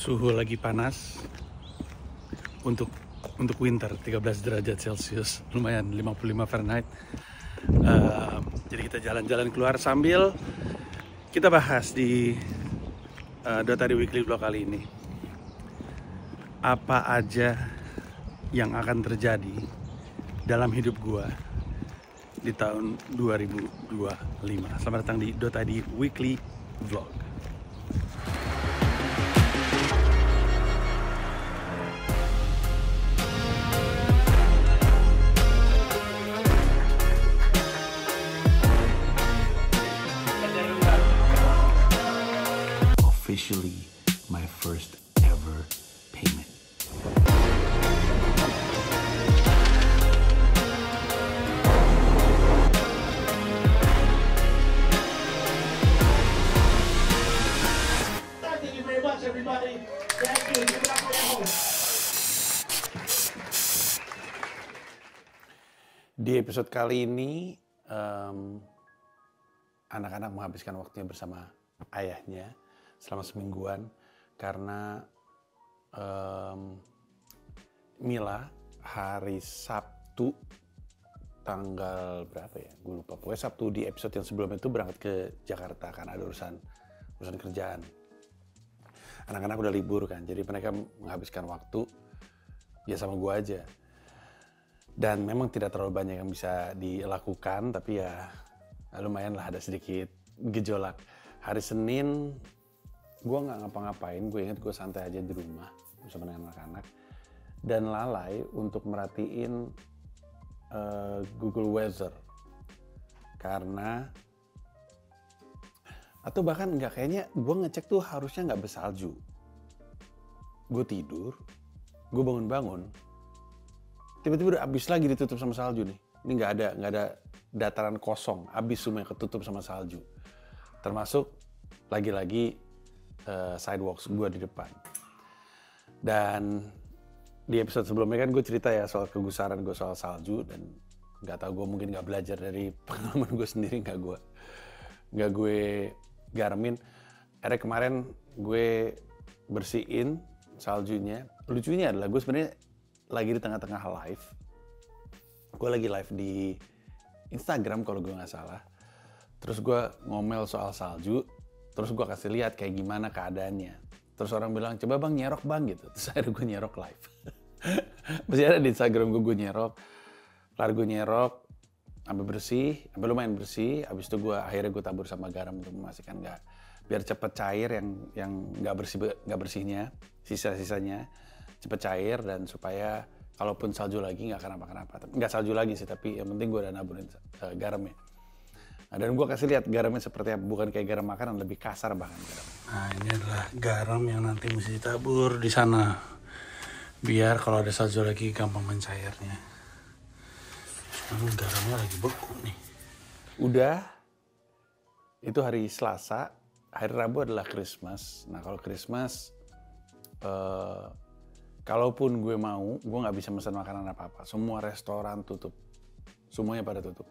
Suhu lagi panas untuk winter 13 derajat Celcius, lumayan 55 Fahrenheit. Jadi kita jalan-jalan keluar sambil kita bahas di Dotadi Weekly Vlog kali ini apa aja yang akan terjadi dalam hidup gua di tahun 2025. Selamat datang di Dotadi Weekly Vlog. Officially my first ever payment. Thank you very much, everybody. Thank you. Give it up for your host. Di episode kali ini, anak-anak menghabiskan waktunya bersama ayahnya selama semingguan karena Mila hari Sabtu tanggal berapa ya? Gue lupa. Pokoknya Sabtu di episode yang sebelumnya itu berangkat ke Jakarta karena ada urusan kerjaan. Anak-anak udah libur kan, jadi mereka menghabiskan waktu ya sama gue aja. Dan memang tidak terlalu banyak yang bisa dilakukan, tapi ya lumayan lah ada sedikit gejolak. Hari Senin gue nggak ngapa-ngapain, gue inget gue santai aja di rumah bersama dengan anak-anak dan lalai untuk merhatiin Google Weather karena atau bahkan nggak, kayaknya gue ngecek tuh harusnya nggak bersalju. Gue tidur, gue bangun-bangun, tiba-tiba udah abis lagi ditutup sama salju nih. Ini nggak ada dataran kosong, abis semua yang ketutup sama salju. Termasuk lagi-lagi sidewalks gue di depan. Dan di episode sebelumnya kan gue cerita ya soal kegusaran gue soal salju dan nggak tahu gue mungkin nggak belajar dari pengalaman gue sendiri, nggak gue garamin. Akhirnya kemarin gue bersihin saljunya. Lucunya adalah gue sebenarnya lagi di tengah-tengah live. Gue lagi live di Instagram kalau gue nggak salah. Terus gue ngomel soal salju. Terus gue kasih lihat kayak gimana keadaannya. Terus orang bilang, coba bang nyerok bang gitu. Terus akhirnya gue nyerok live. Masih ada di Instagram gue nyerok. Lalu gue nyerok, sampai bersih, sampai lumayan bersih. Habis itu akhirnya gue tabur sama garam untuk memastikan biar cepet cair yang nggak bersihnya, sisa-sisanya cepet cair dan supaya kalaupun salju lagi nggak kenapa-kenapa. Nggak salju lagi sih, tapi yang penting gue udah naburin garamnya. Nah, dan gue kasih lihat garamnya seperti apa, bukan kayak garam makanan, lebih kasar bahkan garam. Nah, ini adalah garam yang nanti mesti ditabur di sana, biar kalau ada salju lagi gampang mencairnya. Garamnya lagi beku nih. Udah, itu hari Selasa, hari Rabu adalah Christmas. Nah kalau Christmas, kalaupun gue mau, gue nggak bisa pesan makanan apa-apa. Semua restoran tutup, semuanya pada tutup.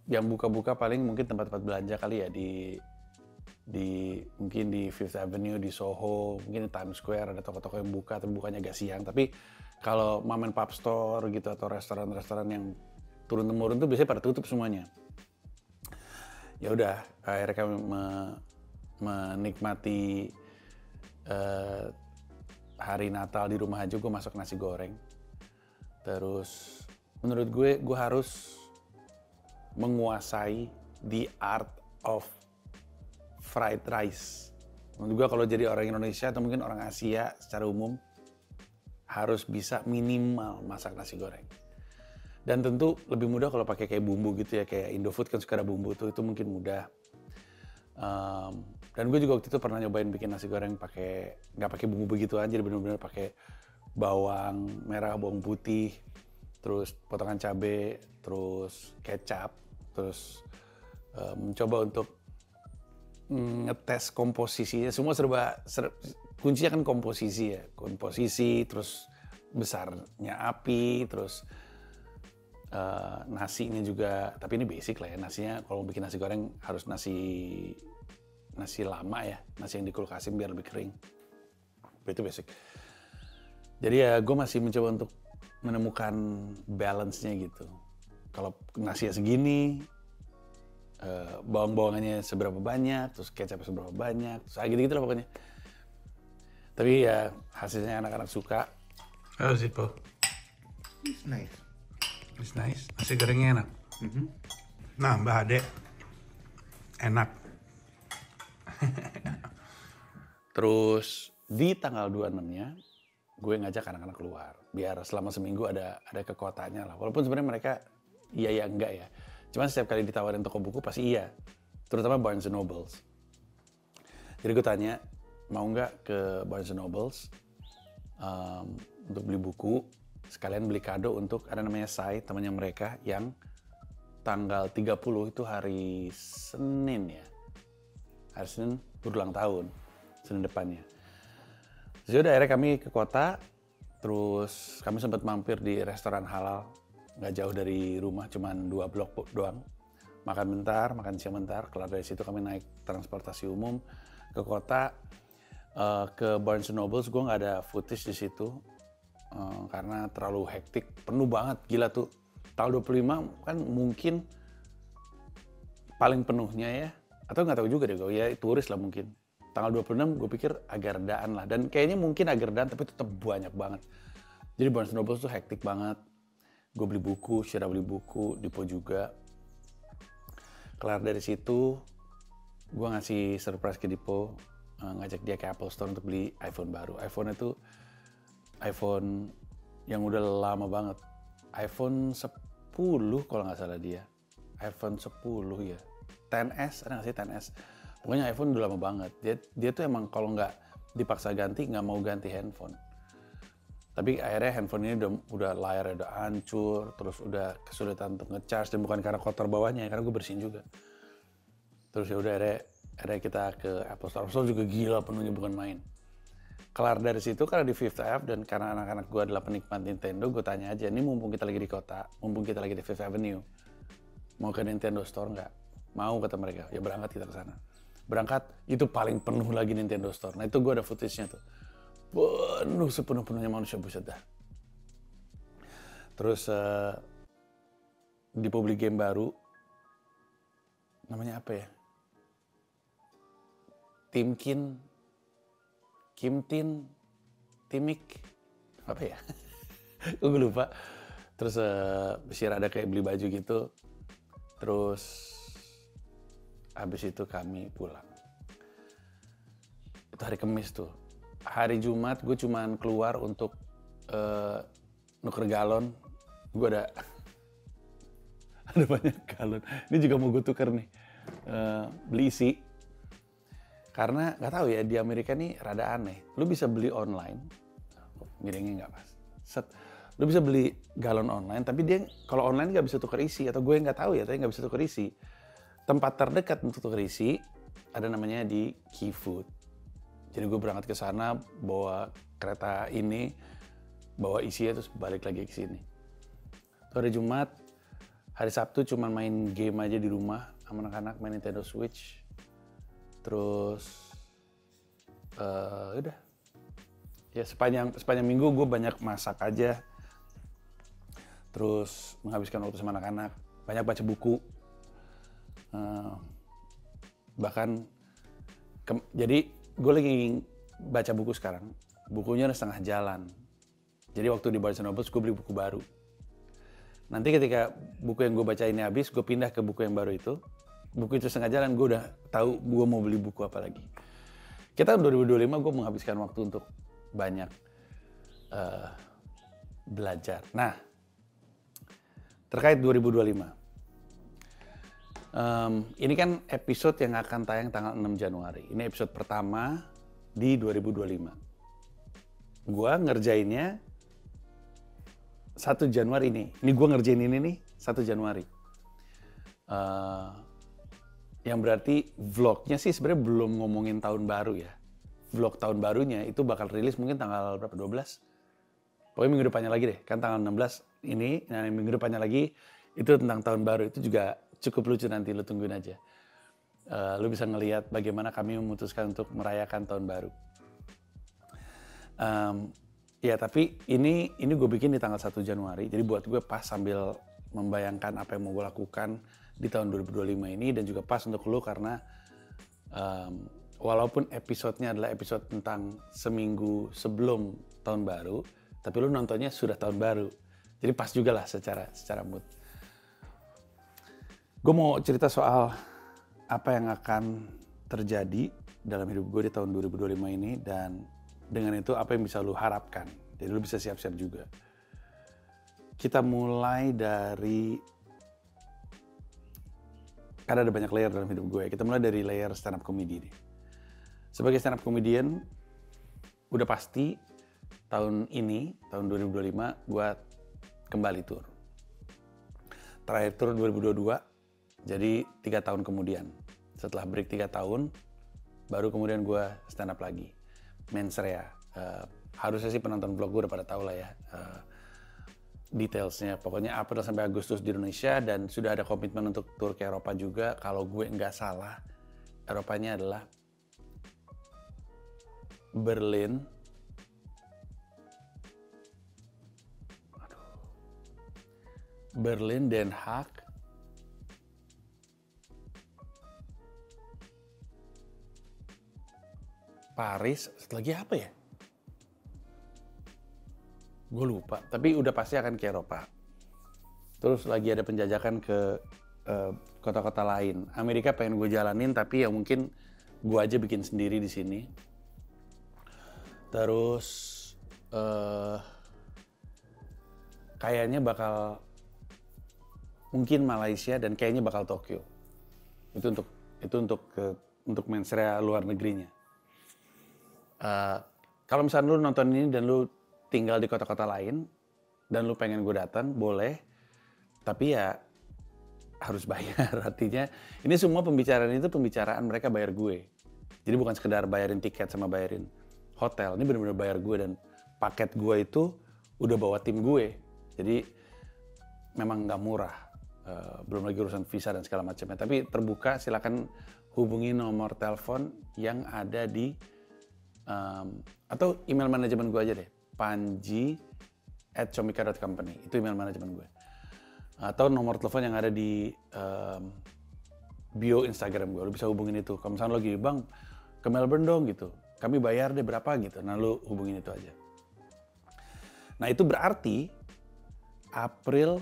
Yang buka-buka paling mungkin tempat-tempat belanja kali ya mungkin di Fifth Avenue, di Soho, mungkin di Times Square ada toko-toko yang buka, tapi bukanya agak siang. Tapi kalau mom and pop store gitu atau restoran-restoran yang turun-temurun tuh biasanya pada tutup semuanya. Ya udah, akhirnya kami menikmati hari Natal di rumah aja. Gue masak nasi goreng. Terus menurut gue harus menguasai the art of fried rice. Menurut gue kalau jadi orang Indonesia atau mungkin orang Asia secara umum harus bisa minimal masak nasi goreng. Dan tentu lebih mudah kalau pakai kayak bumbu gitu ya, kayak Indofood kan suka ada bumbu tuh, itu mungkin mudah. Dan gue juga waktu itu pernah nyobain bikin nasi goreng nggak pakai bumbu begitu aja, jadi benar-benar pakai bawang merah, bawang putih, terus potongan cabai, terus kecap, terus mencoba untuk ngetes komposisinya. Semua kuncinya kan komposisi ya, terus besarnya api, terus nasinya juga, tapi ini basic lah ya, nasinya kalau bikin nasi goreng harus nasi lama ya, nasi yang dikulkasin biar lebih kering. Itu basic. Jadi ya gue masih mencoba untuk menemukan balance-nya gitu. Kalau nasinya segini, bawang-bawangannya seberapa banyak, terus kecap seberapa banyak, terus gitu-gitu lah pokoknya. Tapi ya hasilnya anak-anak suka. How's it, Po? It's nice. It's nice. Nasi gorengnya enak. Nah, Mbak Ade, enak. Terus di tanggal 26-nya, gue ngajak anak-anak keluar. Biar selama seminggu ada ke kotanya lah. Walaupun sebenarnya mereka iya enggak ya. Cuman setiap kali ditawarin toko buku pasti iya. Terutama Barnes & Nobles. Jadi gue tanya, mau nggak ke Barnes & Nobles untuk beli buku, sekalian beli kado untuk ada namanya Sai, temannya mereka yang tanggal 30 itu hari Senin ya. Hari Senin berulang tahun, Senin depannya. Terus yaudah akhirnya kami ke kota, terus kami sempat mampir di restoran halal, nggak jauh dari rumah, cuman 2 blok doang. Makan bentar, makan siang bentar, kelar dari situ kami naik transportasi umum ke kota, ke Barnes & Nobles. Gue nggak ada footage di situ, karena terlalu hektik, penuh banget, gila tuh. Tanggal 25 kan mungkin paling penuhnya ya, atau nggak tahu juga deh gue, ya turis lah mungkin. Tanggal 26 gue pikir agak redaan lah, dan kayaknya mungkin agak redaan tapi tetap banyak banget. Jadi Barnes & Nobles tuh hektik banget. Gue beli buku, Syira beli buku, Dipo juga. Kelar dari situ, gue ngasih surprise ke Dipo, ngajak dia ke Apple Store untuk beli iPhone baru. iPhone itu iPhone yang udah lama banget. iPhone 10 kalau nggak salah dia. iPhone 10 ya. 10S, ada nggak sih 10S? Pokoknya iPhone udah lama banget. Dia tuh emang kalau nggak dipaksa ganti, nggak mau ganti handphone. Tapi akhirnya handphone ini udah layarnya udah hancur, terus udah kesulitan untuk nge-charge, dan bukan karena kotor bawahnya, karena gue bersihin juga. Terus ya udah akhirnya kita ke Apple Store. Apple Store juga gila penuhnya, bukan main. Kelar dari situ karena di Fifth Ave, dan karena anak-anak gue adalah penikmat Nintendo, gue tanya aja, ini mumpung kita lagi di kota, mumpung kita lagi di Fifth Avenue, mau ke Nintendo Store nggak? Mau, kata mereka. Ya berangkat kita ke sana. Berangkat, itu paling penuh lagi Nintendo Store. Nah itu gue ada footage-nya tuh. Penuh sepenuh-penuhnya manusia, buset dah. Terus Dipo beli game baru. Namanya apa ya? Timkin, Kimtin, Timik, apa ya? Gue lupa. Terus Syira ada kayak beli baju gitu. Terus habis itu kami pulang. Itu hari Kamis tuh. Hari Jumat gue cuman keluar untuk nuker galon. Gue ada banyak galon. Ini juga mau gue tuker nih. Beli isi. Karena nggak tahu ya, di Amerika nih rada aneh. Lu bisa beli online. Miringnya nggak pas. Set. Lu bisa beli galon online, tapi dia kalau online nggak bisa tuker isi. Atau gue nggak tahu ya, tapi nggak bisa tuker isi. Tempat terdekat untuk tuker isi ada namanya di Key Food. Jadi gue berangkat ke sana, bawa kereta ini, bawa isinya, terus balik lagi ke sini. Hari Jumat, hari Sabtu cuma main game aja di rumah sama anak-anak, main Nintendo Switch. Terus udah. Ya sepanjang minggu gue banyak masak aja. Terus menghabiskan waktu sama anak-anak, banyak baca buku. Bahkan jadi gue lagi baca buku sekarang, bukunya udah setengah jalan. Jadi waktu di Barnes & Nobles gue beli buku baru. Nanti ketika buku yang gue baca ini habis, gue pindah ke buku yang baru itu. Buku itu setengah jalan, gue udah tahu gue mau beli buku apa lagi. Kita 2025 gue menghabiskan waktu untuk banyak belajar. Nah, terkait 2025. Ini kan episode yang akan tayang tanggal 6 Januari. Ini episode pertama di 2025. Gua ngerjainnya 1 Januari ini. Ini gua ngerjain ini nih 1 Januari. Yang berarti vlognya sih sebenarnya belum ngomongin tahun baru ya. Vlog tahun barunya itu bakal rilis mungkin tanggal berapa? 12? Pokoknya minggu depannya lagi deh. Kan tanggal 16 ini, nah minggu depannya lagi itu tentang tahun baru. Itu juga cukup lucu, nanti lu tungguin aja. Lu bisa ngelihat bagaimana kami memutuskan untuk merayakan tahun baru. Ya tapi ini gue bikin di tanggal 1 Januari. Jadi buat gue pas sambil membayangkan apa yang mau gue lakukan di tahun 2025 ini, dan juga pas untuk lu karena walaupun episodenya adalah episode tentang seminggu sebelum tahun baru, tapi lu nontonnya sudah tahun baru. Jadi pas juga lah secara mood. Gue mau cerita soal apa yang akan terjadi dalam hidup gue di tahun 2025 ini, dan dengan itu apa yang bisa lu harapkan. Jadi lu bisa siap-siap juga. Kita mulai dari, karena ada banyak layer dalam hidup gue. Kita mulai dari layer stand up comedy nih. Sebagai stand up comedian, udah pasti tahun ini, tahun 2025, gue kembali tour. Terakhir tour 2022, jadi 3 tahun kemudian. Setelah break 3 tahun, baru kemudian gue stand up lagi. Mensrea. Harusnya sih penonton vlog gue udah pada tahu lah ya detailsnya. Pokoknya April sampai Agustus di Indonesia, dan sudah ada komitmen untuk tur ke Eropa juga. Kalau gue nggak salah, Eropanya adalah Berlin, Den Haag, Paris, satu lagi apa ya? Gue lupa, tapi udah pasti akan ke Eropa. Terus lagi ada penjajakan ke kota-kota lain. Amerika pengen gue jalanin, tapi ya mungkin gue aja bikin sendiri di sini. Terus kayaknya bakal mungkin Malaysia, dan kayaknya bakal Tokyo. Itu untuk mensrea luar negerinya. Kalau misalnya lu nonton ini dan lu tinggal di kota-kota lain dan lu pengen gue datang, boleh, tapi ya harus bayar. Artinya ini semua pembicaraan mereka bayar gue. Jadi bukan sekedar bayarin tiket sama bayarin hotel, ini benar-benar bayar gue, dan paket gue itu udah bawa tim gue. Jadi memang nggak murah, belum lagi urusan visa dan segala macamnya. Tapi terbuka, silakan hubungi nomor telepon yang ada di atau email manajemen gue aja deh, panji@comika.company, itu email manajemen gue. Atau nomor telepon yang ada di bio Instagram gue, lu bisa hubungin itu. Kalau misalnya lo lagi, bang, ke Melbourne dong gitu, kami bayar deh berapa gitu, nah lu hubungin itu aja. Nah itu berarti April,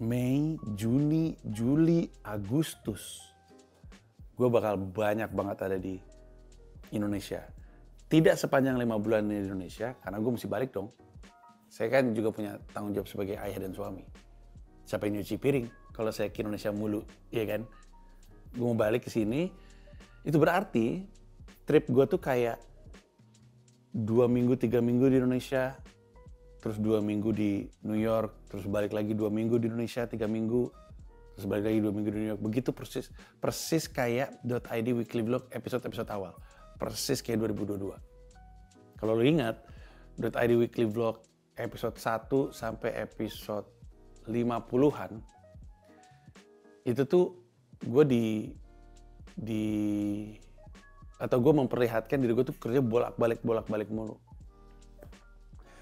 Mei, Juni, Juli, Agustus, gue bakal banyak banget ada di Indonesia. Tidak sepanjang 5 bulan di Indonesia, karena gue mesti balik dong. Saya kan juga punya tanggung jawab sebagai ayah dan suami. Siapa yang nyuci piring kalau saya ke Indonesia mulu, ya kan? Gue mau balik ke sini, itu berarti trip gue tuh kayak 2 minggu, 3 minggu di Indonesia, terus 2 minggu di New York, terus balik lagi 2 minggu di Indonesia, 3 minggu, terus balik lagi 2 minggu di New York. Begitu persis kayak .id Weekly Vlog episode-episode awal. Persis kayak 2022. Kalau lo ingat, .id Weekly Vlog episode 1 sampai episode 50-an, itu tuh gue atau gue memperlihatkan diri gue tuh kerja bolak-balik mulu.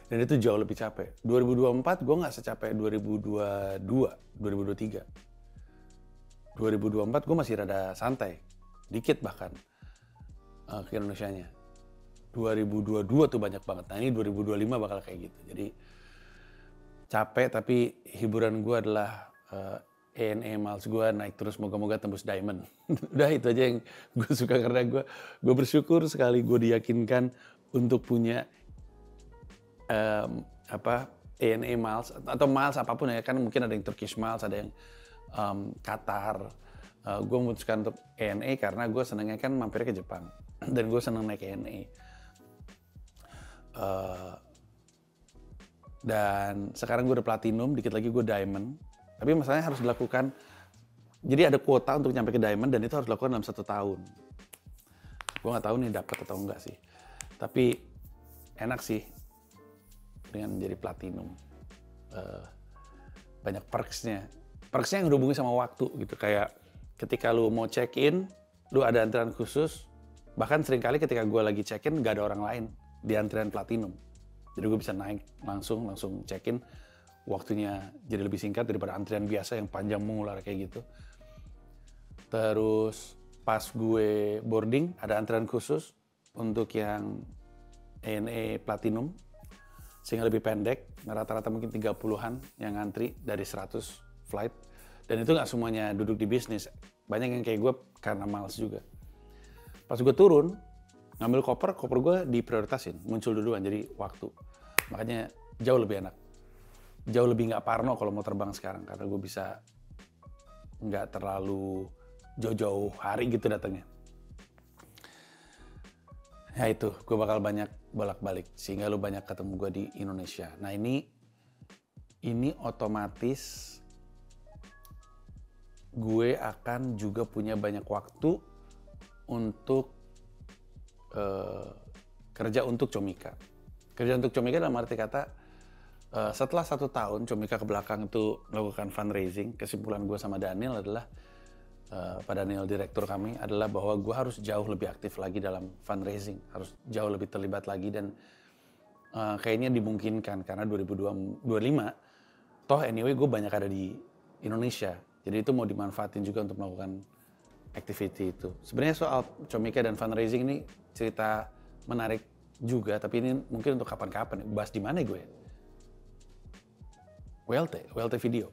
Dan itu jauh lebih capek. 2024 gue nggak secapek 2022, 2023. 2024 gue masih rada santai, dikit bahkan ke Indonesianya. 2022 tuh banyak banget. Nah ini 2025 bakal kayak gitu. Jadi capek, tapi hiburan gue adalah ANA miles gue naik terus, moga-moga tembus diamond. Udah itu aja yang gue suka, karena gue bersyukur sekali gue diyakinkan untuk punya ANA miles atau miles apapun ya, kan mungkin ada yang Turkish miles, ada yang Qatar. Gue memutuskan untuk ANA karena gue senangnya kan mampir ke Jepang dan gue senang naik ANA. Dan sekarang gue udah platinum, dikit lagi gue diamond. Tapi masalahnya harus dilakukan, jadi ada kuota untuk nyampe ke diamond dan itu harus dilakukan dalam 1 tahun. Gue nggak tahu nih dapat atau enggak sih. Tapi enak sih dengan menjadi platinum. Banyak perksnya. Perksnya yang berhubungan sama waktu gitu. Kayak ketika lu mau check in, lu ada antrian khusus, Bahkan seringkali ketika gue lagi check-in gak ada orang lain di antrian platinum. Jadi gue bisa naik langsung check-in. Waktunya jadi lebih singkat daripada antrian biasa yang panjang mengular kayak gitu. Terus pas gue boarding ada antrian khusus untuk yang ANA Platinum. Sehingga lebih pendek, rata-rata mungkin 30-an yang ngantri dari 100 flight. Dan itu gak semuanya duduk di bisnis. Banyak yang kayak gue karena males juga. Pas gue turun, ngambil koper gue diprioritasin, muncul duluan, jadi waktu. Makanya jauh lebih enak. Jauh lebih nggak parno kalau mau terbang sekarang, karena gue bisa nggak terlalu jauh-jauh hari gitu datangnya. Ya itu, gue bakal banyak bolak-balik, sehingga lu banyak ketemu gue di Indonesia. Nah ini otomatis gue akan juga punya banyak waktu untuk kerja untuk Comika. Kerja untuk Comika dalam arti kata setelah 1 tahun Comika ke belakang itu melakukan fundraising, kesimpulan gue sama Daniel adalah Pak Daniel direktur kami adalah bahwa gue harus jauh lebih aktif lagi dalam fundraising, harus jauh lebih terlibat lagi dan kayaknya dimungkinkan karena 2025 toh anyway gue banyak ada di Indonesia, jadi itu mau dimanfaatin juga untuk melakukan activity itu. Sebenarnya soal Comika dan fundraising ini cerita menarik juga, tapi ini mungkin untuk kapan-kapan. Bahas di mana gue? WLT video.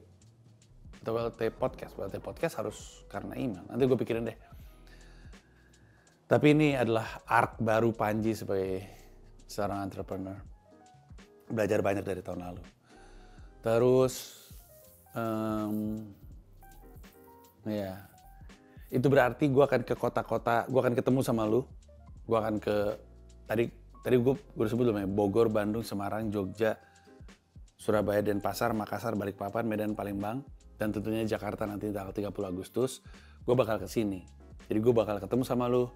Atau WLT podcast. WLT podcast harus karena email. Nanti gue pikirin deh. Tapi ini adalah arc baru Panji sebagai seorang entrepreneur. Belajar banyak dari tahun lalu. Terus, ya. Itu berarti gue akan ke kota-kota, gue akan ketemu sama lu, gue akan ke, tadi gue udah sebut belum ya, Bogor, Bandung, Semarang, Jogja, Surabaya, Denpasar, Makassar, Balikpapan, Medan, Palembang, dan tentunya Jakarta nanti tanggal 30 Agustus, gue bakal ke sini. Jadi gue bakal ketemu sama lu,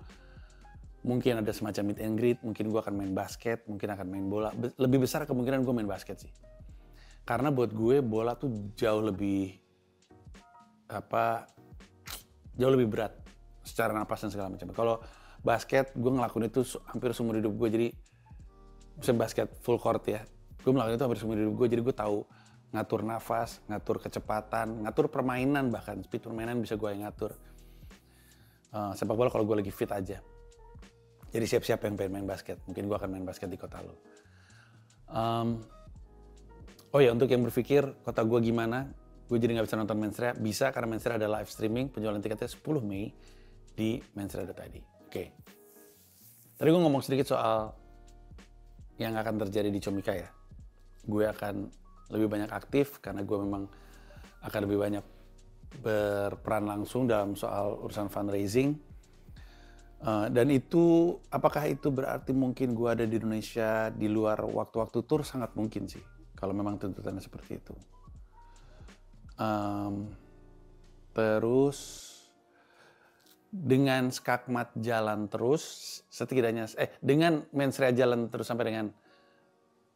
mungkin ada semacam meet and greet, mungkin gue akan main basket, mungkin akan main bola, lebih besar kemungkinan gue main basket sih. Karena buat gue bola tuh jauh lebih, jauh lebih berat secara napas dan segala macam. Kalau basket, gue ngelakuin itu hampir seumur hidup gue. Jadi, misalnya basket full court ya, gue ngelakuin itu hampir seumur hidup gue. Jadi gue tahu ngatur nafas, ngatur kecepatan, ngatur permainan bahkan. Speed permainan bisa gue yang ngatur. Sepak bola kalau gue lagi fit aja. Jadi siap-siap yang pengen main basket. Mungkin gue akan main basket di kota lo. Oh ya, untuk yang berpikir kota gue gimana, gue jadi nggak bisa nonton Mensreya, bisa karena Mensreya ada live streaming, penjualan tiketnya 10 Mei di mensreya.id. Oke. Tadi gue ngomong sedikit soal yang akan terjadi di Comika ya. Gue akan lebih banyak aktif karena gue memang akan lebih banyak berperan langsung dalam soal urusan fundraising. Dan itu, apakah itu berarti mungkin gue ada di Indonesia di luar waktu-waktu tur? Sangat mungkin sih, kalau memang tuntutannya seperti itu. Terus dengan Skakmat jalan terus setidaknya dengan Mensreya jalan terus sampai dengan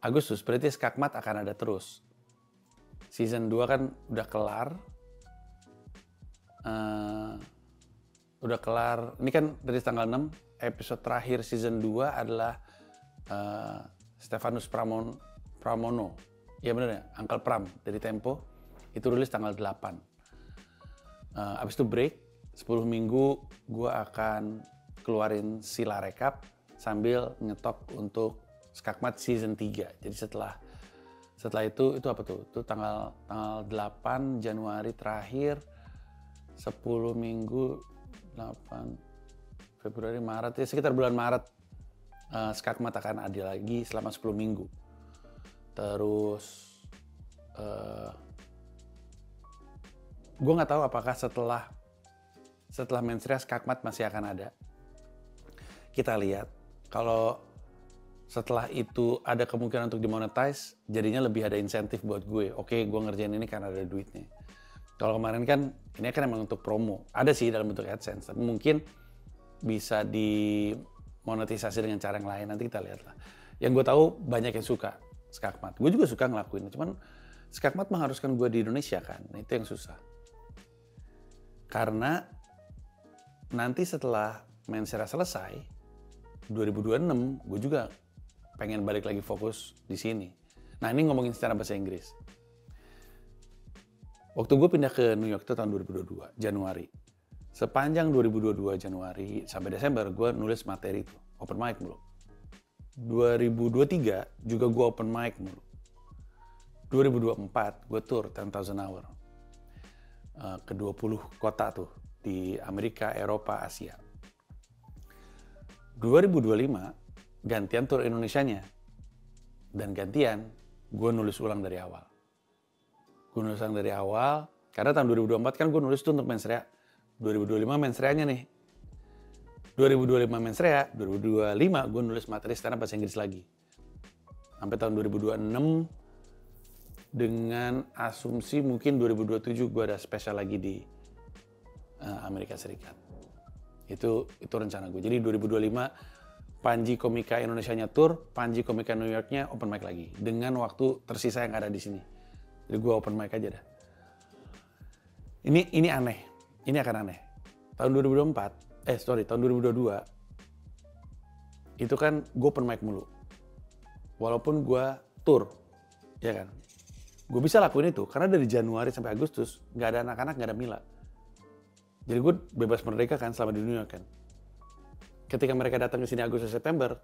Agustus, berarti Skakmat akan ada terus. Season 2 kan udah kelar. Ini kan dari tanggal 6, episode terakhir season 2 adalah Stefanus Pramono. Ya bener ya, Uncle Pram dari Tempo. Itu rilis tanggal 8. Abis itu break, 10 minggu gue akan keluarin Sila Rekap sambil ngetop untuk Skakmat season 3. Jadi setelah itu apa tuh? Itu tanggal 8 Januari terakhir, 10 minggu, 8 Februari, Maret, ya sekitar bulan Maret Skakmat akan ada lagi selama 10 minggu. Terus gue nggak tahu apakah setelah Mensreya Skakmat masih akan ada. Kita lihat. Kalau setelah itu ada kemungkinan untuk dimonetize, jadinya lebih ada insentif buat gue. Oke, gue ngerjain ini karena ada duitnya. Kalau kemarin kan, ini kan emang untuk promo. Ada sih dalam bentuk AdSense, tapi mungkin bisa dimonetisasi dengan cara yang lain. Nanti kita lihat lah. Yang gue tahu banyak yang suka Skakmat. Gue juga suka ngelakuin. Cuman Skakmat mengharuskan gue di Indonesia kan. Nah, itu yang susah. Karena nanti setelah Mensreya selesai, 2026 gue juga pengen balik lagi fokus di sini. Nah ini ngomongin secara bahasa Inggris. Waktu gue pindah ke New York itu tahun 2022, Januari. Sepanjang 2022 Januari sampai Desember gue nulis materi itu, open mic mulu. 2023 juga gue open mic mulu. 2024 gue tour 10,000 hour. Ke 20 kota tuh di Amerika, Eropa, Asia. 2025 gantian tour Indonesianya. Dan gantian gue nulis ulang dari awal. Gue nulis ulang dari awal, karena tahun 2024 kan gue nulis tuh untuk Mens Rea. 2025 Mens Rea-nya nih. 2025 Mens Rea, 2025 gue nulis materi stand up bahasa Inggris lagi. Sampai tahun 2026 dengan asumsi mungkin 2027 gue ada spesial lagi di Amerika Serikat. Itu rencana gue. Jadi 2025 Panji Komika Indonesianya tour, Panji Komika New York-nya open mic lagi. Dengan waktu tersisa yang ada di sini. Jadi gue open mic aja dah. Ini aneh. Ini akan aneh. Tahun 2022 itu kan gue open mic mulu. Walaupun gue tour, ya kan. Gue bisa lakuin itu karena dari Januari sampai Agustus nggak ada anak-anak, nggak ada Mila. Jadi gue bebas merdeka kan selama di New York kan. Ketika mereka datang ke sini Agustus September,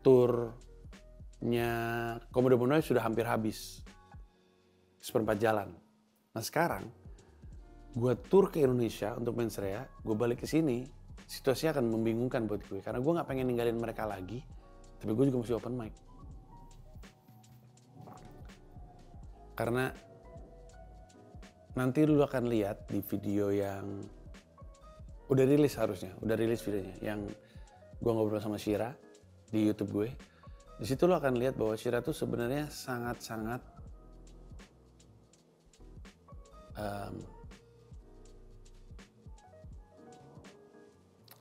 turnya Komodo Bonoy sudah hampir habis, seperempat jalan. Nah sekarang gue tur ke Indonesia untuk Mens Rea, gue balik ke sini, situasinya akan membingungkan buat gue karena gue nggak pengen ninggalin mereka lagi, tapi gue juga mesti open mic. Karena nanti lu akan lihat di video yang udah rilis harusnya, udah rilis videonya yang gue ngobrol sama Shira di YouTube gue. Di situ lo akan lihat bahwa Shira tuh sebenarnya sangat-sangat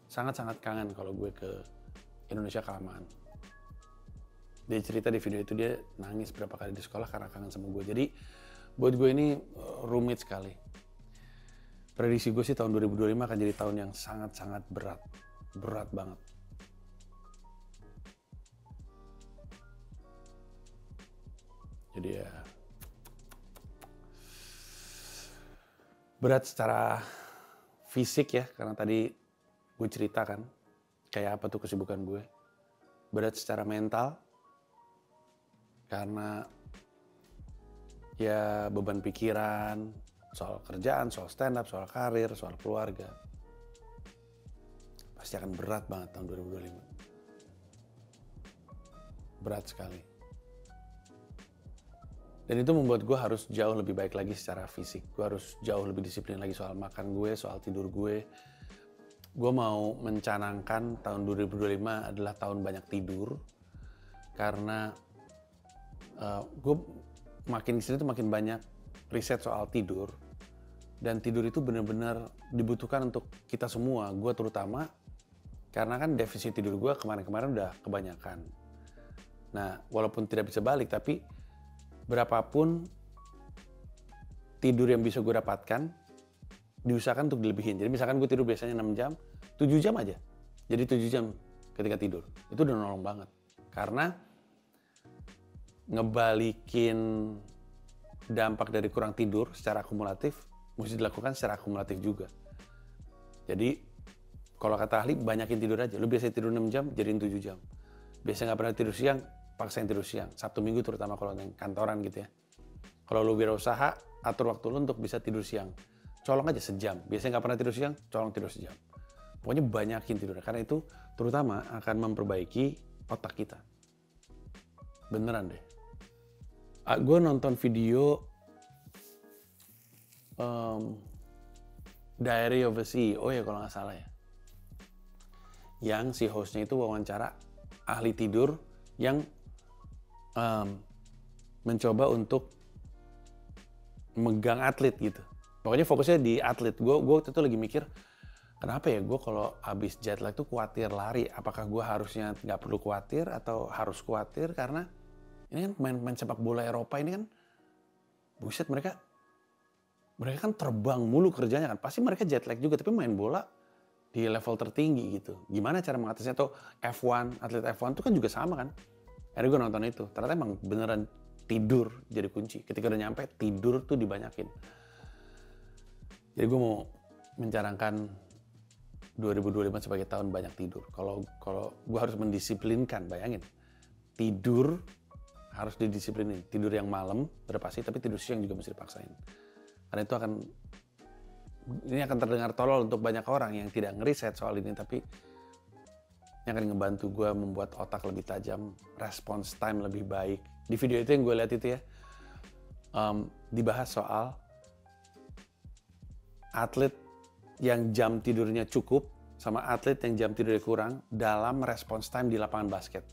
sangat-sangat kangen kalau gue ke Indonesia kelamaan. Dia cerita di video itu dia nangis berapa kali di sekolah karena kangen sama gue. Jadi buat gue ini rumit sekali. Prediksi gue sih tahun 2025 akan jadi tahun yang sangat-sangat berat. Berat banget. Jadi ya berat secara fisik ya, karena tadi gue ceritakan kayak apa tuh kesibukan gue. Berat secara mental, karena ya beban pikiran, soal kerjaan, soal stand up, soal karir, soal keluarga. Pasti akan berat banget tahun 2025. Berat sekali. Dan itu membuat gue harus jauh lebih baik lagi secara fisik. Gue harus jauh lebih disiplin lagi soal makan gue, soal tidur gue. Gue mau mencanangkan tahun 2025 adalah tahun banyak tidur. Karena gue makin kesini tuh makin banyak riset soal tidur. Dan tidur itu benar-benar dibutuhkan untuk kita semua, gue terutama. Karena kan defisit tidur gue kemarin-kemarin udah kebanyakan. Nah, walaupun tidak bisa balik, tapi berapapun tidur yang bisa gue dapatkan, diusahakan untuk dilebihin. Jadi misalkan gue tidur biasanya 6 jam, 7 jam aja. Jadi 7 jam ketika tidur. Itu udah nolong banget. Karena ngebalikin dampak dari kurang tidur secara akumulatif, mesti dilakukan secara akumulatif juga. Jadi, kalau kata ahli, banyakin tidur aja. Lu biasa tidur 6 jam, jadiin 7 jam. Biasa nggak pernah tidur siang, paksain tidur siang. Sabtu Minggu terutama kalau yang kantoran gitu ya. Kalau lu wirausaha, atur waktu lu untuk bisa tidur siang. Colong aja sejam. Biasanya nggak pernah tidur siang, colong tidur sejam. Pokoknya banyakin tidurnya. Karena itu terutama akan memperbaiki otak kita. Beneran deh. Gue nonton video Diary of a CEO ya kalau nggak salah ya. Yang si hostnya itu wawancara ahli tidur yang mencoba untuk megang atlet gitu. Pokoknya fokusnya di atlet. Gue waktu itu lagi mikir, kenapa ya gue kalau habis jet lag tuh khawatir lari. Apakah gue harusnya nggak perlu khawatir atau harus khawatir? Karena ini kan pemain sepak bola Eropa ini kan, buset mereka kan terbang mulu kerjanya kan. Pasti mereka jet lag juga, tapi main bola di level tertinggi gitu. Gimana cara mengatasinya? Atau F1, atlet F1 itu kan juga sama kan. Akhirnya gue nonton itu, ternyata emang beneran tidur jadi kunci. Ketika udah nyampe, tidur tuh dibanyakin. Jadi gue mau mencanangkan 2025 sebagai tahun banyak tidur. Kalau gue harus mendisiplinkan, bayangin. Tidur harus didisiplinin. Tidur yang malam berapa sih, tapi tidur siang juga mesti dipaksain. Karena itu ini akan terdengar tolol untuk banyak orang yang tidak ngeriset soal ini, tapi ini akan ngebantu gue membuat otak lebih tajam, response time lebih baik. Di video itu yang gue lihat itu ya, dibahas soal atlet yang jam tidurnya cukup sama atlet yang jam tidurnya kurang dalam response time di lapangan basket,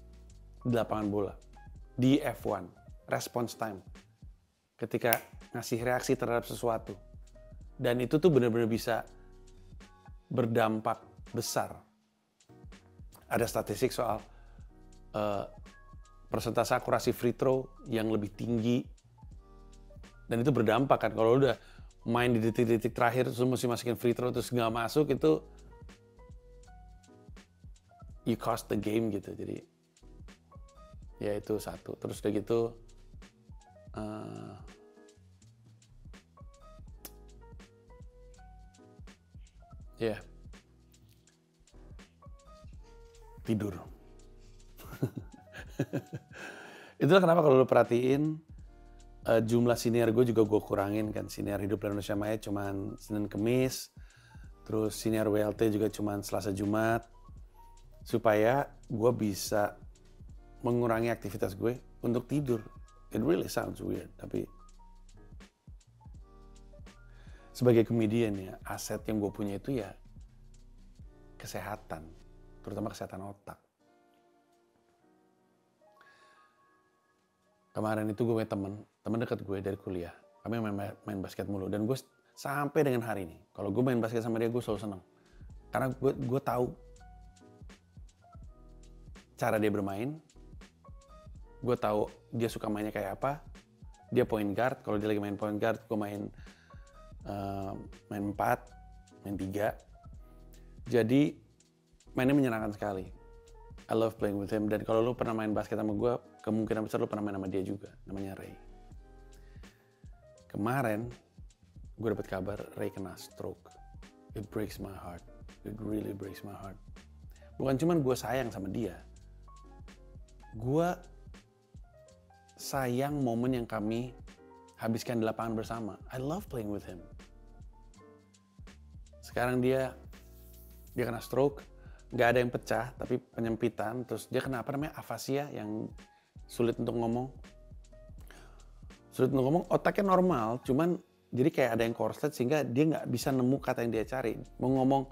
di lapangan bola, di F1, response time. Ketika ngasih reaksi terhadap sesuatu. Dan itu tuh benar-benar bisa berdampak besar. Ada statistik soal persentase akurasi free throw yang lebih tinggi. Dan itu berdampak kan. Kalau udah main di detik-detik terakhir terus mesti masukin free throw terus nggak masuk, itu you cost the game gitu. Jadi ya itu satu. Terus udah gitu tidur. Itulah kenapa kalau lu perhatiin jumlah siniar gue juga gue kurangin kan. Siniar Hidup Indonesia Maya cuman Senin Kemis, terus siniar WLT juga cuman Selasa Jumat, supaya gue bisa mengurangi aktivitas gue untuk tidur. It really sounds weird, tapi sebagai komedian ya, aset yang gue punya itu ya kesehatan, terutama kesehatan otak. Kemarin itu gue punya teman dekat gue dari kuliah. Kami main basket mulu, dan gue sampai dengan hari ini, kalau gue main basket sama dia gue selalu seneng. Karena gue tahu cara dia bermain, gue tahu dia suka mainnya kayak apa. Dia point guard, kalau dia lagi main point guard, gue main 4, main 3. Jadi mainnya menyenangkan sekali. I love playing with him. Dan kalau lu pernah main basket sama gue, kemungkinan besar lu pernah main sama dia juga. Namanya Ray. Kemarin gue dapat kabar Ray kena stroke. It breaks my heart. It really breaks my heart. Bukan cuman gue sayang sama dia. Gue sayang momen yang kami habiskan di lapangan bersama. I love playing with him. Sekarang dia kena stroke, nggak ada yang pecah, tapi penyempitan. Terus dia kena afasia, yang sulit untuk ngomong. Otaknya normal, cuman jadi kayak ada yang korslet sehingga dia nggak bisa nemu kata yang dia cari. Mau ngomong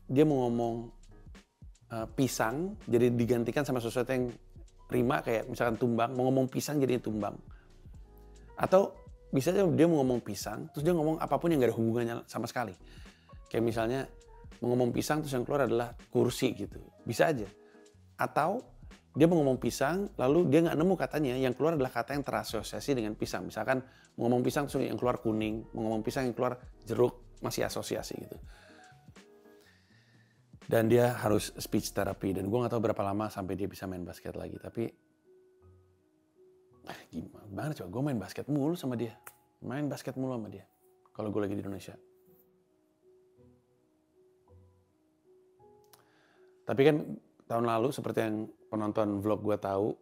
dia mau ngomong pisang, jadi digantikan sama sesuatu yang rima, kayak misalkan tumbang. Mau ngomong pisang jadi tumbang. Atau bisa aja dia mau ngomong pisang, terus dia ngomong apapun yang gak ada hubungannya sama sekali. Kayak misalnya mau ngomong pisang, terus yang keluar adalah kursi gitu. Bisa aja. Atau dia mau ngomong pisang, lalu dia gak nemu katanya, yang keluar adalah kata yang terasosiasi dengan pisang. Misalkan mau ngomong pisang, terus yang keluar kuning. Mau ngomong pisang, yang keluar jeruk, masih asosiasi gitu. Dan dia harus speech therapy. Dan gue gak tahu berapa lama sampai dia bisa main basket lagi. Tapi gimana coba, gue main basket mulu sama dia. Kalau gue lagi di Indonesia. Tapi kan tahun lalu, seperti yang penonton vlog gue tahu,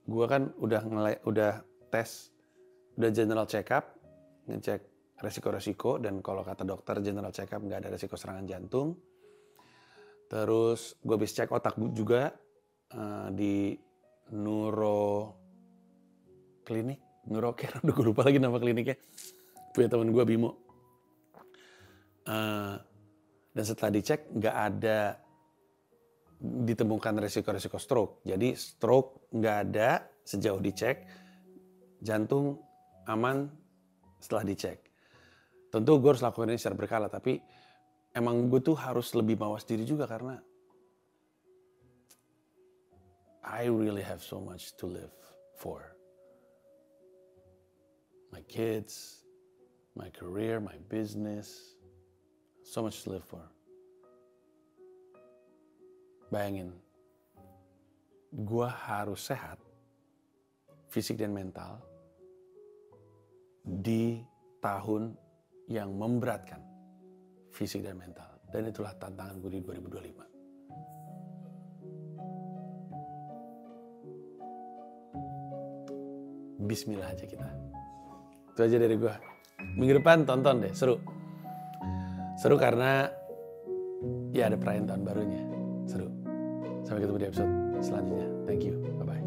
gue kan udah tes, udah general check up, ngecek resiko-resiko, dan kalau kata dokter general check up nggak ada resiko serangan jantung. Terus gue habis cek otak juga di Neurocare, udah gue lupa lagi nama kliniknya, punya temen gue Bimo. Dan setelah dicek nggak ada ditemukan resiko-resiko stroke. Jadi stroke nggak ada sejauh dicek, jantung aman setelah dicek. Tentu gue harus lakukan ini secara berkala, tapi emang gue tuh harus lebih mawas diri juga karena I really have so much to live for. My kids, my career, my business, So much to live for. Bayangin, gue harus sehat, fisik dan mental, di tahun yang memberatkan fisik dan mental. Dan itulah tantangan gue di 2025. Bismillah aja kita. Itu aja dari gue. Minggu depan tonton deh, seru. Seru karena ya ada perayaan tahun barunya. Seru. Sampai ketemu di episode selanjutnya. Thank you. Bye-bye.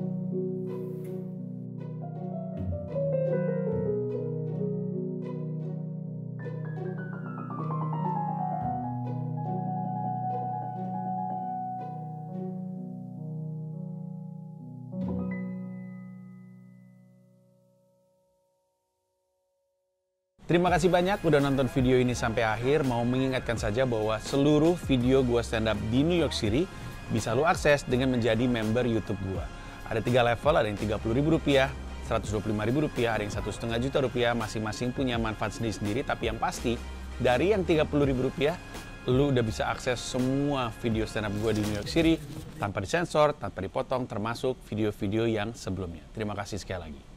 Terima kasih banyak udah nonton video ini sampai akhir. Mau mengingatkan saja bahwa seluruh video gua stand up di New York City bisa lo akses dengan menjadi member YouTube gua. Ada 3 level, ada yang Rp30.000, Rp125.000, ada yang Rp1,5 juta, masing-masing punya manfaat sendiri-sendiri. Tapi yang pasti, dari yang Rp30.000, lu udah bisa akses semua video stand up gua di New York City tanpa disensor, tanpa dipotong, termasuk video-video yang sebelumnya. Terima kasih sekali lagi.